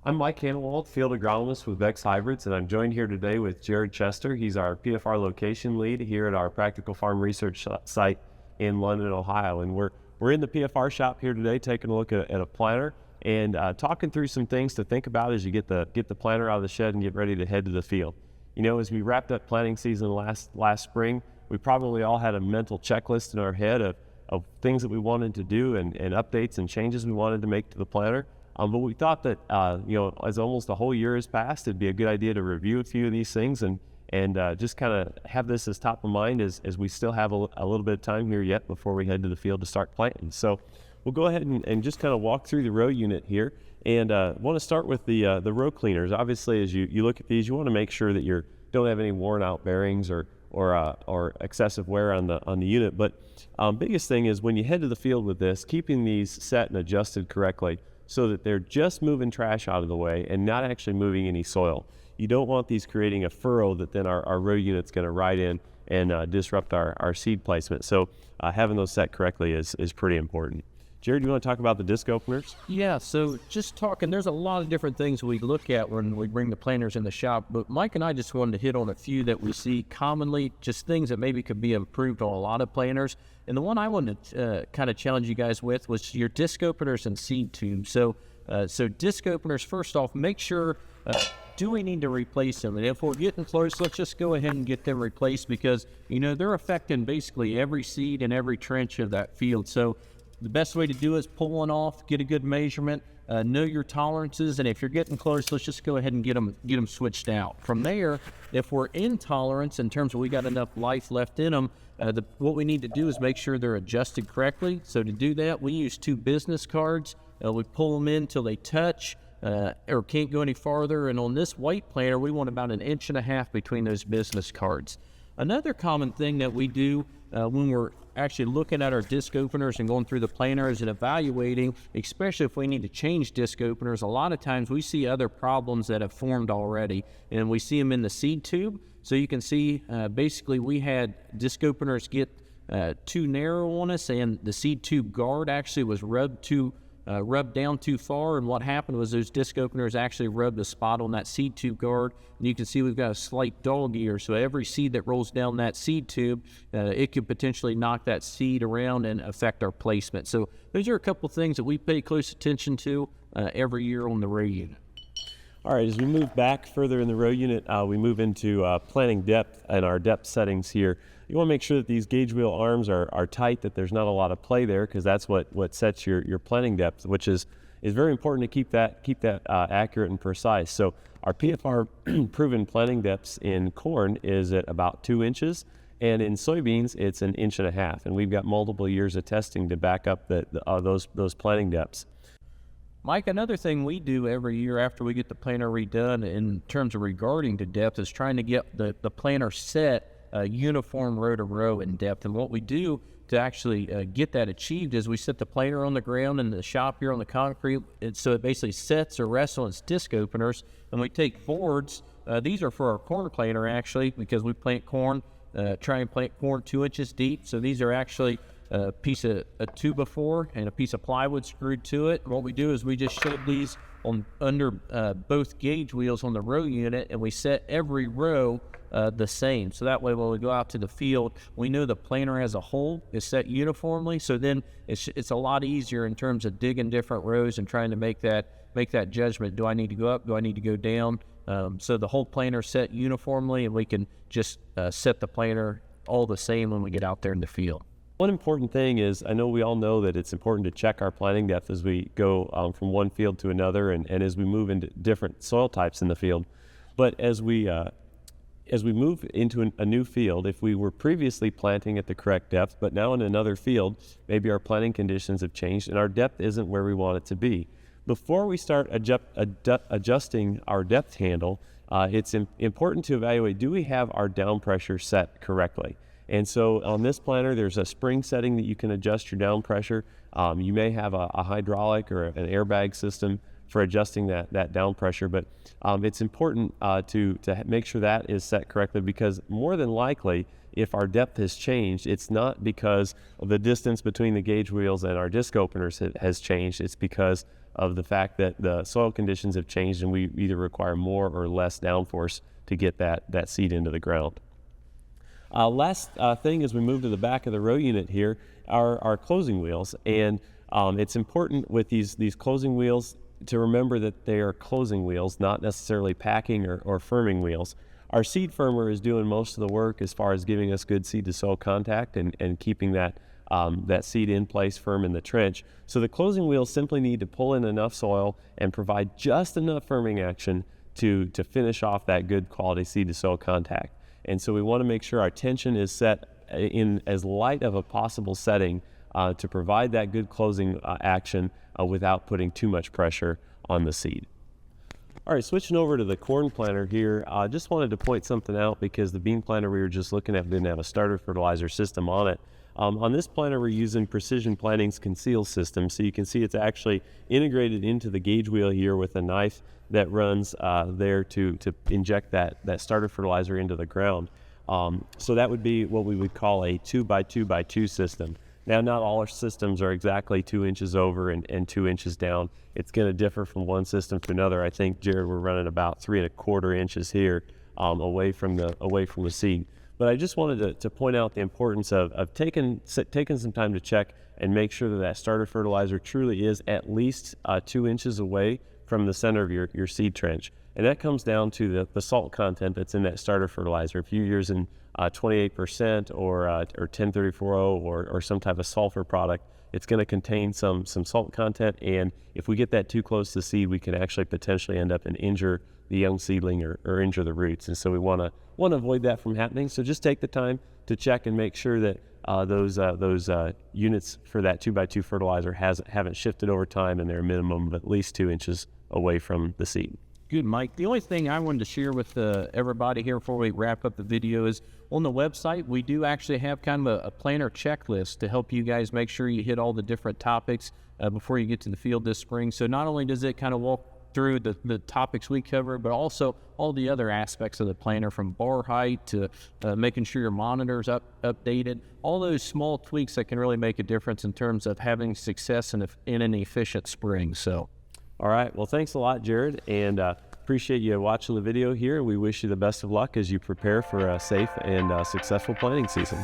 I'm Mike Hannewald, field agronomist with Beck's Hybrids, and I'm joined here today with Jared Chester. He's our PFR location lead here at our Practical Farm Research site in London, Ohio. And we're in the PFR shop here today, taking a look at a planter and talking through some things to think about as you get the planter out of the shed and get ready to head to the field. You know, as we wrapped up planting season last spring, we probably all had a mental checklist in our head of things that we wanted to do and updates and changes we wanted to make to the planter. But we thought that, as almost a whole year has passed, it'd be a good idea to review a few of these things and just kind of have this as top of mind as we still have a little bit of time here yet before we head to the field to start planting. So we'll go ahead and just kind of walk through the row unit here, and want to start with the row cleaners. Obviously, as you look at these, you want to make sure that you don't have any worn out bearings or excessive wear on the unit. But biggest thing is when you head to the field with this, keeping these set and adjusted correctly, so that they're just moving trash out of the way and not actually moving any soil. You don't want these creating a furrow that then our row unit's going to ride in and disrupt our seed placement. So having those set correctly is pretty important. Jared, do you want to talk about the disc openers? Yeah, so just talking, there's a lot of different things we look at when we bring the planters in the shop, but Mike and I just wanted to hit on a few that we see commonly, just things that maybe could be improved on a lot of planters. And the one I wanted to kind of challenge you guys with was your disc openers and seed tubes. So disc openers, first off, make sure, do we need to replace them? And if we're getting close, let's just go ahead and get them replaced because, they're affecting basically every seed and every trench of that field. So the best way to do is pull one off, get a good measurement, know your tolerances, and if you're getting close, let's just go ahead and get them switched out. From there, if we're in tolerance in terms of we got enough life left in them, what we need to do is make sure they're adjusted correctly. So to do that, we use 2 business cards. We pull them in till they touch or can't go any farther. And on this white planter, we want about 1.5 inches between those business cards. Another common thing that we do when we're actually looking at our disc openers and going through the planters and evaluating, especially if we need to change disc openers, a lot of times we see other problems that have formed already, and we see them in the seed tube. So you can see basically we had disc openers get too narrow on us, and the seed tube guard actually was rubbed down too far, and what happened was those disc openers actually rubbed a spot on that seed tube guard, and you can see we've got a slight dog ear. So every seed that rolls down that seed tube, it could potentially knock that seed around and affect our placement. So those are a couple things that we pay close attention to every year on the row unit. All right, as we move back further in the row unit, we move into planting depth and our depth settings here. You want to make sure that these gauge wheel arms are tight, that there's not a lot of play there, because that's what sets your planting depth, which is very important to keep that accurate and precise. So our PFR proven planting depths in corn is at about 2 inches, and in soybeans it's 1.5 inches, and we've got multiple years of testing to back up those planting depths. Mike, another thing we do every year after we get the planter redone in terms of regarding to depth is trying to get the planter set uniform row to row in depth. And what we do to actually get that achieved is we set the planter on the ground in the shop here on the concrete, so it basically sets or rests on its disc openers, and we take boards. These are for our corn planter actually, because we plant corn, try and plant corn 2 inches deep. So these are actually a piece of a 2x4 and a piece of plywood screwed to it. And what we do is we just shove these under both gauge wheels on the row unit, and we set every row the same. So that way when we go out to the field, we know the planter as a whole is set uniformly. So then it's a lot easier in terms of digging different rows and trying to make that judgment. Do I need to go up? Do I need to go down? So the whole planter set uniformly, and we can just set the planter all the same when we get out there in the field. One important thing is, I know we all know that it's important to check our planting depth as we go from one field to another, and as we move into different soil types in the field. But as we move into a new field, if we were previously planting at the correct depth, but now in another field, maybe our planting conditions have changed and our depth isn't where we want it to be. Before we start adjusting our depth handle, it's important to evaluate, do we have our down pressure set correctly? And so on this planter, there's a spring setting that you can adjust your down pressure. You may have a hydraulic or an airbag system for adjusting that down pressure, but it's important to make sure that is set correctly, because more than likely, if our depth has changed, it's not because of the distance between the gauge wheels and our disc openers has changed. It's because of the fact that the soil conditions have changed and we either require more or less downforce to get that seed into the ground. Last thing as we move to the back of the row unit here are our closing wheels, and it's important with these closing wheels to remember that they are closing wheels, not necessarily packing or firming wheels. Our seed firmer is doing most of the work as far as giving us good seed to soil contact and keeping that seed in place firm in the trench. So the closing wheels simply need to pull in enough soil and provide just enough firming action to finish off that good quality seed to soil contact. And so we want to make sure our tension is set in as light of a possible setting to provide that good closing action without putting too much pressure on the seed. All right, switching over to the corn planter here, I just wanted to point something out because the bean planter we were just looking at didn't have a starter fertilizer system on it. On this planter, we're using Precision Plantings Conceal system, so you can see it's actually integrated into the gauge wheel here with a knife that runs there to inject that starter fertilizer into the ground. So that would be what we would call a 2x2x2 system. Now, not all our systems are exactly 2 inches over and 2 inches down. It's going to differ from one system to another. I think, Jared, we're running about 3¼ inches here away from the seed. But I just wanted to point out the importance of taking some time to check and make sure that starter fertilizer truly is at least 2 inches away from the center of your seed trench. And that comes down to the salt content that's in that starter fertilizer. If you're using 28% or 1034O or some type of sulfur product, it's going to contain some salt content, and if we get that too close to the seed, we can actually potentially end up and injure the young seedling or injure the roots. And so we want to avoid that from happening. So just take the time to check and make sure that those units for that 2x2 fertilizer haven't shifted over time, and they're a minimum of at least 2 inches away from the seed. Good, Mike. The only thing I wanted to share with everybody here before we wrap up the video is on the website, we do actually have kind of a planner checklist to help you guys make sure you hit all the different topics before you get to the field this spring. So not only does it kind of walk through the topics we cover, but also all the other aspects of the planner, from bar height to making sure your monitor's updated, all those small tweaks that can really make a difference in terms of having success in an efficient spring. So. All right. Well, thanks a lot, Jared, and appreciate you watching the video here. We wish you the best of luck as you prepare for a safe and successful planting season.